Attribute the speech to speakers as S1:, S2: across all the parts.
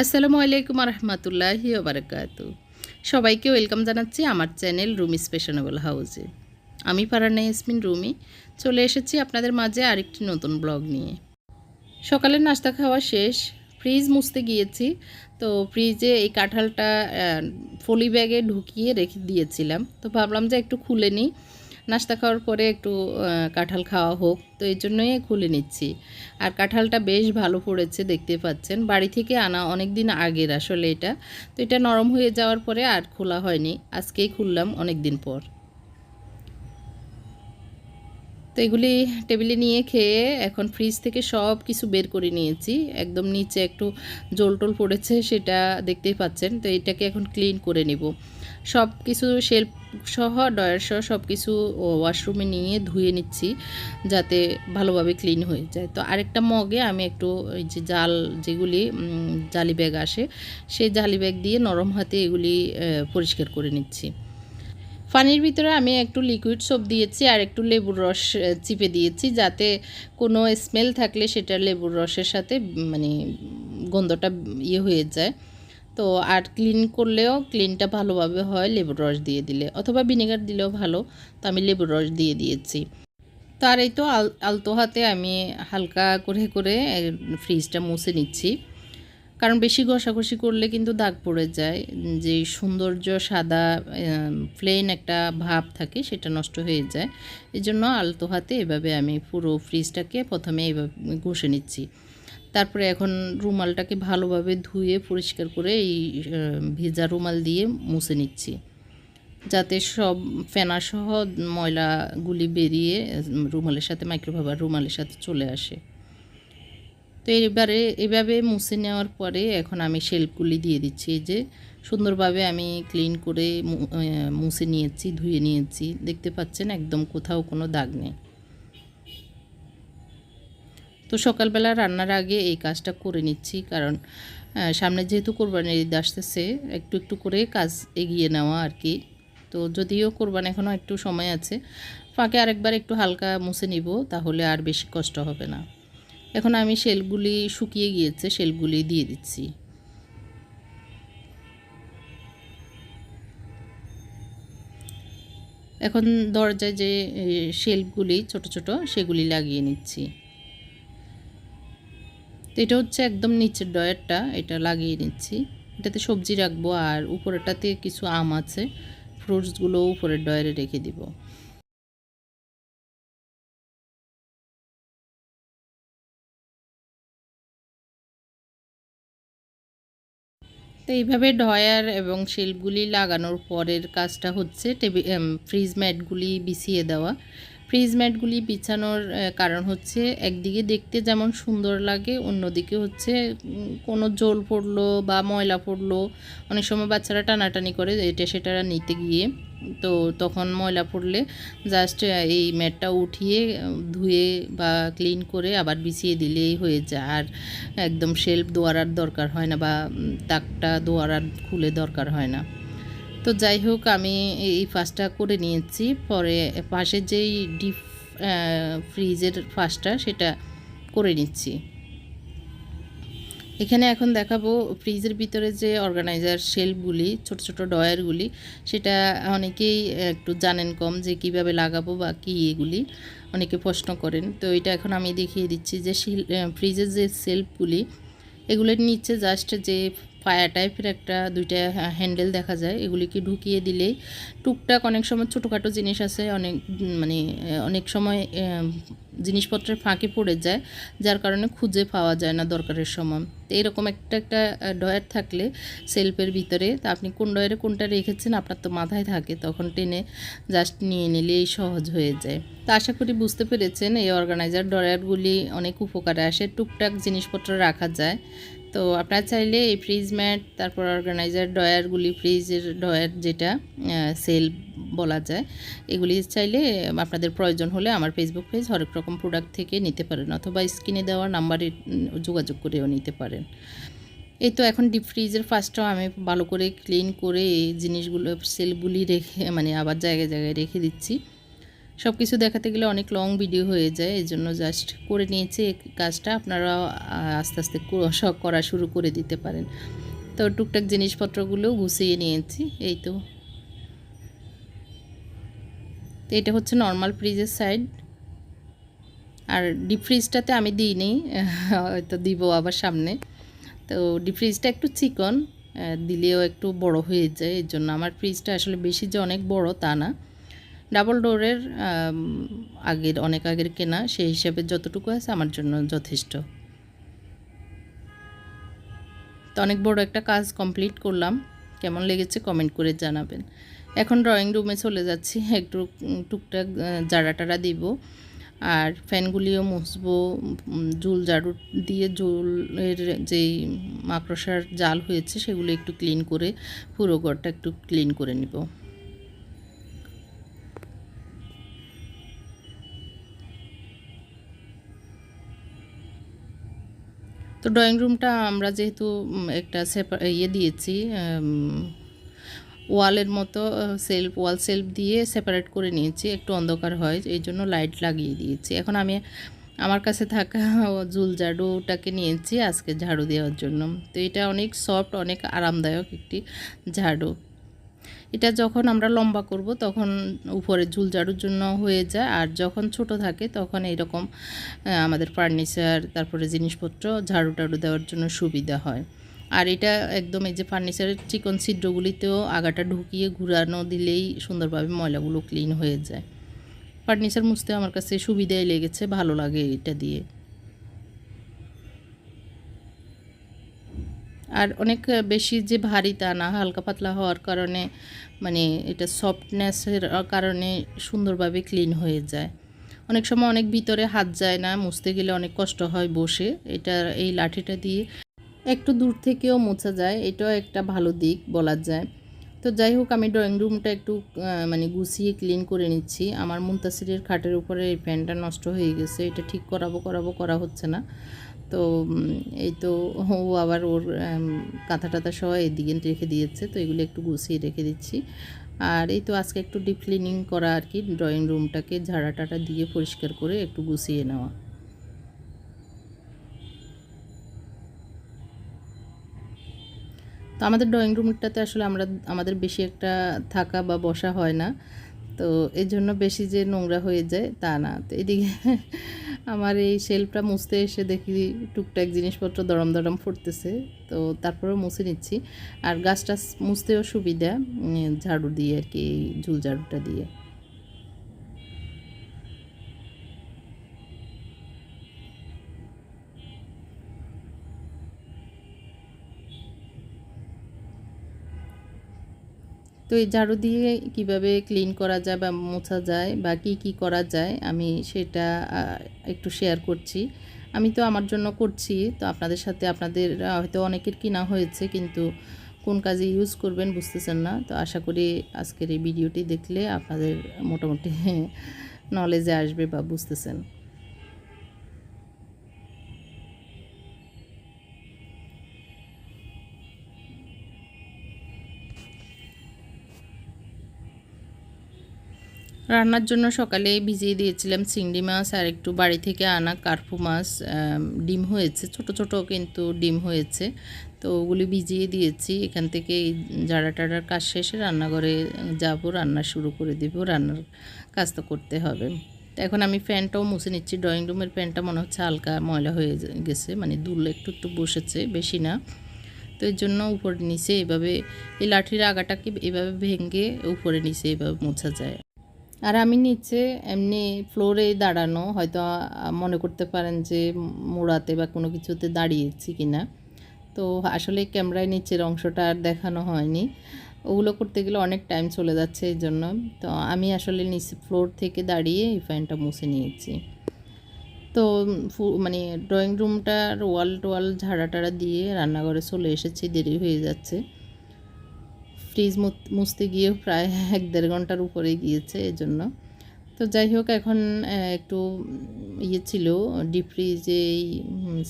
S1: আসসালামু আলাইকুম রহমতুল্লাহি ওবারাকাতু। সবাইকে ওয়েলকাম জানাচ্ছি আমার চ্যানেল রুমি ফ্যাশনেবল হাউসে। আমি ফারহানা ইয়াসমিন রুমি চলে এসেছি আপনাদের মাঝে আরেকটি নতুন ব্লগ নিয়ে। সকালের নাস্তা খাওয়া শেষ, ফ্রিজ মুছতে গিয়েছি। তো ফ্রিজে এই কাঁঠালটা ফলি ব্যাগে ঢুকিয়ে রেখে দিয়েছিলাম, তো ভাবলাম যে একটু খুলে নিই, নাস্তা খাওয়ার পরে একটু কাঁঠাল খাওয়া হোক, তো এই জন্যই খুলে নিচ্ছি। আর কাঁঠালটা বেশ ভালো পড়েছে, দেখতে পাচ্ছেন। বাড়ি থেকে আনা অনেক দিন আগের আসলে এটা, তো এটা নরম হয়ে যাওয়ার পরে আর খোলা হয়নি, আজকেই খুললাম অনেক দিন পর। তো এগুলি টেবিলে নিয়ে খেয়ে এখন ফ্রিজ থেকে সব কিছু বের করে নিয়েছি। একদম নিচে একটু জোল টোল পড়েছে, সেটা দেখতেই পাচ্ছেন। তো এটাকে এখন ক্লিন করে নিব। সব কিছু শেল্ফ সহ ডয়ার সহ সব কিছু ওয়াশরুমে নিয়ে ধুয়ে নিচ্ছি, যাতে ভালোভাবে ক্লিন হয়ে যায়। তো আরেকটা মগে আমি একটু এই যে জাল যেগুলি জালি ব্যাগ আসে, সেই জালি ব্যাগ দিয়ে নরম হাতে এগুলি পরিষ্কার করে নিচ্ছি। পানির ভিতরে আমি একটু লিকুইড সোপ দিয়েছি আর একটু লেবুর রস চিপে দিয়েছি, যাতে কোনো স্মেল থাকলে সেটা লেবুর রসের সাথে মানে গন্ধটা হয়ে যায়। তো আর ক্লিন করলেও ক্লিনটা ভালোভাবে হয় লেবুর রস দিয়ে দিলে, অথবা ভিনেগার দিলেও ভালো। তো আমি লেবুর রস দিয়ে দিয়েছি। তার এই তো আলতো হাতে আমি হালকা করে করে ফ্রিজটা মুছে নিচ্ছি, কারণ বেশি ঘষাঘষি করলে কিন্তু দাগ পড়ে যায়, যে সৌন্দর্য সাদা প্লেন একটা ভাব থাকে সেটা নষ্ট হয়ে যায়। এই জন্য আলতো হাতে এভাবে আমি পুরো ফ্রিজটাকে প্রথমে এইভাবে ঘষে নিচ্ছি। তারপরে এখন রুমালটাকে ভালোভাবে ধুয়ে পরিষ্কার করে এই ভেজা রুমাল দিয়ে মুছে নিচ্ছি, যাতে সব ফেনাসহ ময়লাগুলি বেরিয়ে রুমালের সাথে মাইক্রোফাইবার রুমালের সাথে চলে আসে। তো এভাবে মুছে নেওয়ার পরে এখন আমি শেল্ফগুলি দিয়ে দিচ্ছি। এই যে সুন্দরভাবে আমি ক্লিন করে মুছে নিয়েছি, ধুয়ে নিয়েছি, দেখতে পাচ্ছেন একদম কোথাও কোনো দাগ নেই। তো সকালবেলা রান্নার আগে এই কাজটা করে নিচ্ছি, কারণ সামনে যেহেতু কোরবানির ঈদ আসতেছে, একটু একটু করে কাজ এগিয়ে নেওয়া আর কি। তো যদিও কোরবানি এখনও একটু সময় আছে, ফাঁকে আরেকবার একটু হালকা মুছে নিব, তাহলে আর বেশি কষ্ট হবে না। এখন আমি শেলগুলি শুকিয়ে গিয়েছে, শেলগুলি দিয়ে দিচ্ছি। এখন দরজায় যে শেলফগুলি ছোট ছোট সেগুলি লাগিয়ে নিচ্ছি। তো এটা হচ্ছে একদম নিচের ডয়ারটা, এটা লাগিয়ে নিচ্ছি। এটাতে সবজি রাখবো, আর উপরেরটাতে কিছু আম আছে, ফ্রুটসগুলো উপরের ডয়ারে রেখে দিব। তো এইভাবে ডয়ার এবং শেলফগুলি লাগানোর পরের কাজটা হচ্ছে ফ্রিজ ম্যাটগুলি বিছিয়ে দেওয়া। ফ্রিজ ম্যাটগুলি বিছানোর কারণ হচ্ছে একদিকে দেখতে যেমন সুন্দর লাগে, অন্যদিকে হচ্ছে কোনো জল পড়লো বা ময়লা পড়লো, অনেক সময় বাচ্চারা টানাটানি করে এটা সেটা নিতে গিয়ে, তো তখন ময়লা পড়লে জাস্ট এই ম্যাটটা উঠিয়ে ধুয়ে বা ক্লিন করে আবার বিছিয়ে দিলেই হয়ে যায়। আর একদম শেল্ফ দোয়ারার দরকার হয় না, বা তাকটা দোয়ারার খুলে দরকার হয় না। তো যাই হোক, আমি এই ফাঁসটা করে নিয়েছি। পরে পাশে যেই ডিপ ফ্রিজের ফাঁসটা সেটা করে নিচ্ছি। এখানে এখন দেখাবো ফ্রিজের ভিতরে যে অর্গানাইজার শেলফগুলি, ছোট ছোট ডয়ারগুলি, সেটা অনেকেই একটু জানেন কম যে কিভাবে লাগাবো বা কী এগুলি, অনেকে প্রশ্ন করেন। তো এটা এখন আমি দেখিয়ে দিচ্ছি যে ফ্রিজের যে শেলফগুলি, এগুলোর নিচে জাস্ট যে ফায়ার টাইপের একটা দুইটা হ্যান্ডেল দেখা যায়, এগুলিকে ঢুকিয়ে দিলেই টুকটাক অনেক সময় ছোটোখাটো জিনিস আছে, অনেক মানে অনেক সময় জিনিসপত্রের ফাঁকে পড়ে যায়, যার কারণে খুঁজে পাওয়া যায় না দরকারের সময়। তো এরকম একটা একটা ডয়ার থাকলে সেলফের ভিতরে, তা আপনি কোন ডয়ারে কোনটা রেখেছেন আপনার তো মাথায় থাকে, তখন টেনে জাস্ট নিয়ে নিলেই সহজ হয়ে যায়। তো আশা করি বুঝতে পেরেছেন, এই অর্গানাইজার ডয়ারগুলি অনেক উপকারে আসে, টুকটাক জিনিসপত্র রাখা যায়। তো আপনারা চাইলে এই ফ্রিজ ম্যাট, তারপর অর্গানাইজার ডয়ারগুলি, ফ্রিজের ডয়ার যেটা সেল বলা যায়, এগুলি চাইলে আপনাদের প্রয়োজন হলে আমার ফেসবুক পেজ হরেক রকম প্রোডাক্ট থেকে নিতে পারেন, অথবা স্ক্রিনে দেওয়া নাম্বারে যোগাযোগ করেও নিতে পারেন। এই তো এখন ডিপ ফ্রিজের ফার্স্টটাও আমি ভালো করে ক্লিন করে এই জিনিসগুলো সেলগুলি রেখে মানে আবার জায়গায় জায়গায় রেখে দিচ্ছি। সব কিছু দেখাতে গেলে অনেক লং ভিডিও হয়ে যায়, এই জন্য জাস্ট করে নিয়েছি এই কাজটা। আপনারা আস্তে আস্তে সব করা শুরু করে দিতে পারেন। তো টুকটাক জিনিসপত্রগুলো গুছিয়ে নিয়েছি। এই তো এটা হচ্ছে নর্মাল ফ্রিজের সাইড, আর ডিপ ফ্রিজটাতে আমি দিইনি, হয়তো দিব আবার সামনে। তো ডিপ ফ্রিজটা একটু চিকন, দিলেও একটু বড় হয়ে যায়, এই জন্য আমার ফ্রিজটা আসলে বেশি যে অনেক বড় তা না, ডাবল ডোরের, অনেক আগের কেনা, সেই হিসাবে যতটুকু আছে আমার জন্য যথেষ্ট। তো অনেক বড় একটা কাজ কমপ্লিট করলাম, কেমন লেগেছে কমেন্ট করে জানাবেন। এখন ড্রয়িং রুমে চলে যাচ্ছি, একটু টুকটাক জারা টারা দিব, আর ফ্যানগুলিও মুছবো। ঝুল ঝাড়ু দিয়ে ঝুলের যেই মাকড়সার জাল হয়েছে সেগুলো একটু ক্লিন করে পুরো ঘরটা একটু ক্লিন করে নিব। তো ড্রয়িং রুমটা আমরা যেহেতু একটা দিয়েছি, ওয়ালের মতো ওয়াল সেলফ দিয়ে সেপারেট করে নিয়েছি, একটু অন্ধকার হয় এই জন্য লাইট লাগিয়ে দিয়েছি। এখন আমি আমার কাছে থাকা ঝুল ঝাড়ুটাকে নিয়েছি আজকে ঝাড়ু দেওয়ার জন্য। তো এটা অনেক সফট, অনেক আরামদায়ক একটি ঝাড়ু। এটা যখন আমরা লম্বা করব তখন উপরে ঝুল ঝাড়ুর জন্য হয়ে যায়, আর যখন ছোট থাকে তখন এইরকম আমাদের ফার্নিচার তারপরে জিনিসপত্র ঝাড়ু টাড়ু দেওয়ার জন্য সুবিধা হয়। আর এটা একদম এই যে ফার্নিচারের চিকন ছিদ্রগুলিতেও আগাটা ঢুকিয়ে ঘুরানো দিলেই সুন্দরভাবে ময়লাগুলো ক্লিন হয়ে যায়। ফার্নিচার মুছতে আমার কাছে সুবিধাই লেগেছে, ভালো লাগে এটা দিয়ে। আর অনেক বেশি যে ভারী তা না, হালকা পাতলা হওয়ার কারণে মানে এটা সফটনেসের কারণে সুন্দরভাবে ক্লিন হয়ে যায়। অনেক সময় অনেক ভিতরে হাত যায় না, মুছতে গেলে অনেক কষ্ট হয় বসে। এটা এই লাঠিটা দিয়ে একটু দূর থেকেও মোছা যায়, এটাও একটা ভালো দিক বলা যায়। তো যাই হোক, আমি ড্রয়িং রুমটা একটু মানে গুছিয়ে ক্লিন করে নিচ্ছি। আমার মুনতাসিরের খাটের উপরে এই ফ্যানটা নষ্ট হয়ে গেছে, এটা ঠিক করাবো করা হচ্ছে না। তো এই তো ও আবার ওর কাঁথা টাথা সহ এদিকে রেখে দিয়েছে, তো এগুলো একটু গুছিয়ে রেখে দিচ্ছি। আর এই তো আজকে একটু ডিপ ক্লিনিং করা আর কি, ড্রয়িং রুমটাকে ঝাড়া টাটা দিয়ে পরিষ্কার করে একটু গুছিয়ে নেওয়া। তো আমাদের ড্রয়িং রুমটাতে আসলে আমাদের বেশি একটা থাকা বা বসা হয় না, তো এই জন্য বেশি যে নোংরা হয়ে যায় তা না। তো এদিকে আমার এই শেলফটা মুছতে এসে দেখি টুকটাক জিনিসপত্র দরম দরম ফুটতেছে, তো তারপরেও মুছে নিচ্ছি। আর গাছটা মুছতেও সুবিধা ঝাড়ু দিয়ে আর কি, ঝুল ঝাড়ুটা দিয়ে। তো এই ঝাড়ু দিয়ে কিভাবে ক্লিন করা যায় বা মোছা যায় বা কি করা যায় আমি সেটা একটু শেয়ার করছি। আমি তো আমার জন্য করছি, তো আপনাদের সাথে আপনাদের হয়তো অনেকের কিনা হয়েছে কিন্তু কোন কাজে ইউজ করবেন বুঝতেছেন না। তো আশা করি আজকের এই ভিডিওটি দেখলে আপনাদের মোটামুটি নলেজে আসবে বা বুঝতেছেন। রান্নার জন্য সকালে ভিজিয়ে দিয়েছিলাম চিংড়ি মাছ আর একটু বাড়ি থেকে আনা কার্পু মাছ, ডিম হয়েছে ছোট ছোট কিন্তু ডিম হয়েছে, তো ওগুলি ভিজিয়ে দিয়েছি। এখান থেকে এই জাড়া টাড়ার কাজ শেষে রান্নাঘরে যাব, রান্না শুরু করে দেব, রান্নার কাজ তো করতে হবে। তো এখন আমি ফ্যানটাও মুছে নিচ্ছি, ড্রয়িং রুমের ফ্যানটা মনে হচ্ছে হালকা ময়লা হয়ে গেছে, মানে দুল একটু একটু বসেছে, বেশি না। তো এর জন্য উপরে নিচে এভাবে এই লাঠির আগাটাকে এভাবে ভেঙে উপরে নিচে এভাবে মোছা যায়। আর আমি নিচে এমনি ফ্লোরে দাঁড়ানো, হয়তো মনে করতে পারেন যে মোড়াতে বা কোনো কিছুতে দাঁড়িয়েছি কিনা, তো আসলে ক্যামেরায় নিচের অংশটা আর দেখানো হয়নি। ওগুলো করতে গেলে অনেক টাইম চলে যাচ্ছে, এই জন্য তো আমি আসলে নিচে ফ্লোর থেকে দাঁড়িয়ে এই ফ্যানটা মুছে নিয়েছি। তো মানে ড্রয়িং রুমটার ওয়াল টোয়াল ঝাড়া টাড়া দিয়ে রান্নাঘরে চলে এসেছি, দেরি হয়ে যাচ্ছে। ফ্রিজ মুছতে গিয়েও প্রায় 1-1.5 ঘন্টার উপরে গিয়েছে এজন্য। তো যাই হোক, এখন একটু ছিল ডিপ ফ্রিজে এই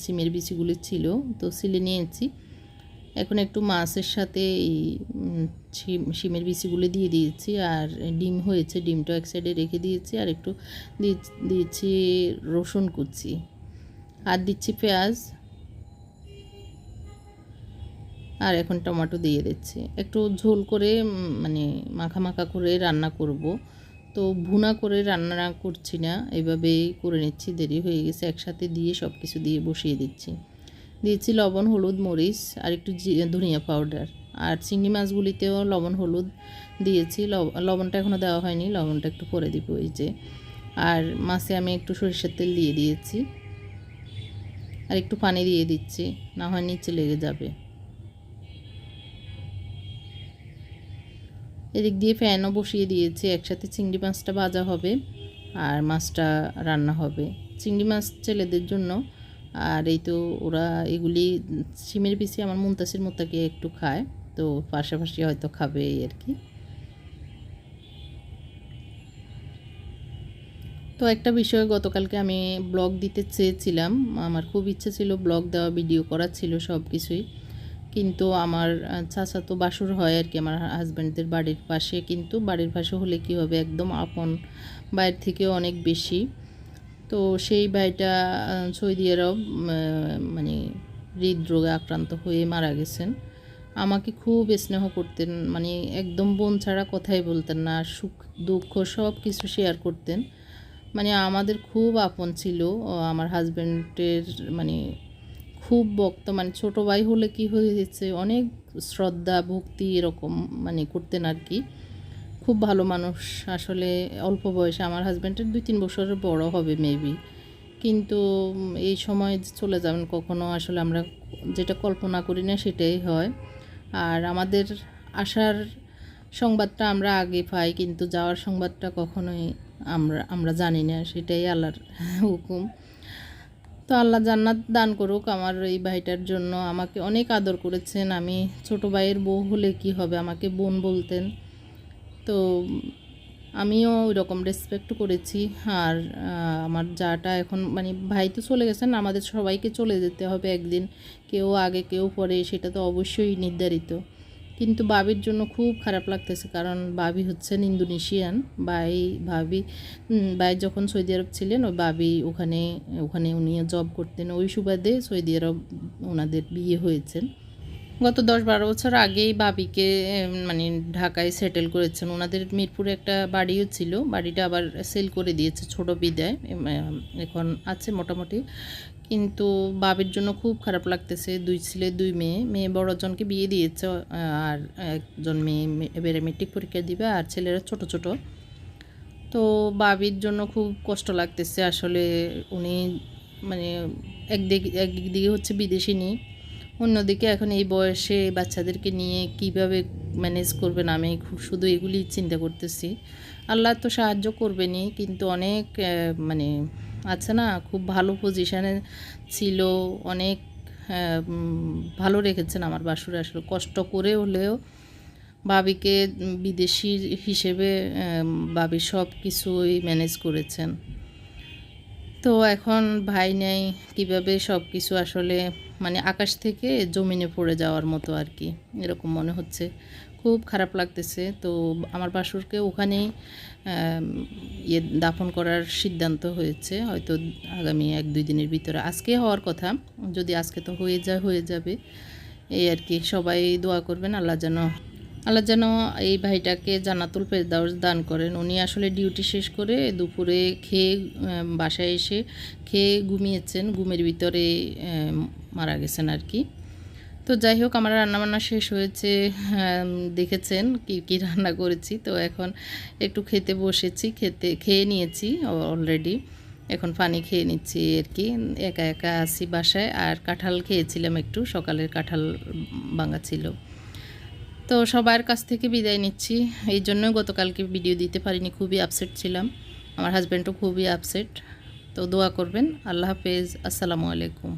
S1: সিমের বিচিগুলি ছিল, তো সিলে নিয়েছি। এখন একটু মাছের সাথে এই শিমের বিচিগুলো দিয়ে দিয়েছি, আর ডিম হয়েছে, ডিমটা এক সাইডে রেখে দিয়েছি, আর একটু দিয়েছি রসুন কুচি, আর দিচ্ছি পেঁয়াজ, আর এখন টমেটো দিয়ে দিচ্ছি। একটু ঝোল করে মানে মাখা মাখা করে রান্না করব, তো ভুনা করে রান্না করছি না, এইভাবেই করে নিচ্ছি। দেরি হয়ে গেছে, একসাথে দিয়ে সব কিছু দিয়ে বসিয়ে দিচ্ছি। দিয়েছি লবণ, হলুদ, মরিচ, আর একটু ধনিয়া পাউডার। আর চিংড়ি মাছগুলিতেও লবণ হলুদ দিয়েছি, লবণটা এখনও দেওয়া হয়নি, লবণটা একটু পরে দিব এই যে। আর মাছে আমি একটু সরিষার তেল দিয়ে দিয়েছি, আর একটু পানি দিয়ে দিচ্ছি, না হয় নিচে লেগে যাবে। এদিক দিয়ে ফ্যানও বসিয়ে দিয়েছি, একসাথে চিংড়ি মাছটা ভাজা হবে আর মাছটা রান্না হবে। চিংড়ি মাছ ছেলেদের জন্য, আর এই তো ওরা এগুলি শিমের বিচি আমার মুনতাসির মোত্তাকি একটু খায়, তো পাশাপাশি হয়তো খাবে এই আর কি। তো একটা বিষয়, গতকালকে আমি ব্লগ দিতে চেয়েছিলাম, আমার খুব ইচ্ছে ছিল ব্লগ দেওয়া, ভিডিও করা ছিল সব কিছুই, কিন্তু আমার চাচাতো বাসুর হয় আর কি আমার হাজব্যান্ডদের বাড়ির পাশে, কিন্তু বাড়ির পাশে হলে কী হবে, একদম আপন, বাইরের থেকেও অনেক বেশি। তো সেই ভাইটা সৌদি আরব মানে হৃদরোগে আক্রান্ত হয়ে মারা গেছেন। আমাকে খুব স্নেহ করতেন, মানে একদম বোন ছাড়া কথাই বলতেন না, সুখ দুঃখ সব কিছু শেয়ার করতেন, মানে আমাদের খুব আপন ছিল। আমার হাজব্যান্ডের মানে খুব ভক্ত, মানে ছোটো ভাই হলে কি হয়েছে, অনেক শ্রদ্ধা ভক্তি এরকম মানে করতেন আর কি। খুব ভালো মানুষ আসলে। অল্প বয়সে, আমার হাজব্যান্ডের 2-3 বছরের বড় হবে মেবি, কিন্তু এই সময় চলে যাবেন কখনো আসলে আমরা যেটা কল্পনা করি না সেটাই হয়। আর আমাদের আসার সংবাদটা আমরা আগে পাই, কিন্তু যাওয়ার সংবাদটা কখনোই আমরা জানি না, সেটাই আল্লাহর হুকুম। তো আল্লাহ জান্নাত দান করুক আমার এই ভাইটার জন্য। আমাকে অনেক আদর করেছেন, আমি ছোটো ভাইয়ের বউ হলে কি হবে, আমাকে বোন বলতেন, তো আমিও ওই রকম রেসপেক্ট করেছি। আর আমার যাটা এখন মানে ভাই তো চলে গেছেন, আমাদের সবাইকে চলে যেতে হবে একদিন, কেউ আগে কেউ পরে, সেটা তো অবশ্যই নির্ধারিত। কিন্তু বাবির জন্য খুব খারাপ লাগতেছে, কারণ বাবি হচ্ছেন ইন্দোনেশিয়ান, ভাই যখন সৌদি আরব ছিলেন, ওই বাবি ওখানে ওখানে উনিও জব করতেন, ওই সুবাদে সৌদি আরব ওনাদের বিয়ে হয়েছেন। গত 10-12 বছর আগেই বাবিকে মানে ঢাকায় সেটেল করেছেন। ওনাদের মিরপুরে একটা বাড়িও ছিল, বাড়িটা আবার সেল করে দিয়েছে ছোট বিদায়, এখন আছে মোটামুটি। কিন্তু বাবির জন্য খুব খারাপ লাগতেছে, 2 ছেলে 2 মেয়ে, মেয়ে বড়জনকে বিয়ে দিয়েছে, আর একজন মেয়ে এবারে মেট্রিক পরীক্ষা দিবে, আর ছেলেরা ছোট ছোট। তো বাবির জন্য খুব কষ্ট লাগতেছে আসলে। উনি মানে একদিকে হচ্ছে বিদেশিনী, অন্যদিকে এখন এই বয়সে বাচ্চাদেরকে নিয়ে কিভাবে ম্যানেজ করবেন, আমি শুধু এগুলি চিন্তা করতেছি। আল্লাহ তো সাহায্য করবেনই, কিন্তু অনেক মানে আছে না, খুব ভালো পজিশানে ছিল, অনেক ভালো রেখেছেন আমার বাসুরা, আসলে কষ্ট করে হলেও বাবিকে বিদেশি হিসেবে বাবি সব কিছুই ম্যানেজ করেছেন। তো এখন ভাই নেই, কীভাবে সব কিছু আসলে মানে আকাশ থেকে জমিনে পড়ে যাওয়ার মতো আর কি, এরকম মনে হচ্ছে, খুব খারাপ লাগতেছে। তো আমার বাসুরকে ওখানেই দাফন করার সিদ্ধান্ত হয়েছে, হয়তো আগামী 1-2 দিনের ভিতরে, আজকে হওয়ার কথা, যদি আজকে তো হয়ে যাবে এই আর কি। সবাই দোয়া করবেন আল্লাহ যেন এই ভাইটাকে জান্নাতুল ফেরদাউস দান করেন। উনি আসলে ডিউটি শেষ করে দুপুরে খেয়ে বাসায় এসে খেয়ে ঘুমিয়েছেন, ঘুমের ভিতরে মারা গেছেন আর কি। তো যাই হোক, আমার রান্নাবান্না শেষ হয়েছে, দেখেছেন কি রান্না করেছি। তো এখন একটু খেতে বসেছি, খেয়ে নিয়েছি অলরেডি, এখন পানি খেয়ে নিচ্ছি আর কি। একা একা আছি বাসায়, আর কাঁঠাল খেয়েছিলাম একটু, সকালের কাঁঠাল ভাঙা ছিল। তো সবার কাছ থেকে বিদায় নিচ্ছি, এই জন্যই গতকালকে ভিডিও দিতে পারিনি, খুবই আপসেট ছিলাম, আমার হাজব্যান্ডও খুবই আপসেট। তো দোয়া করবেন। আল্লাহ হাফেজ, আসসালামু আলাইকুম।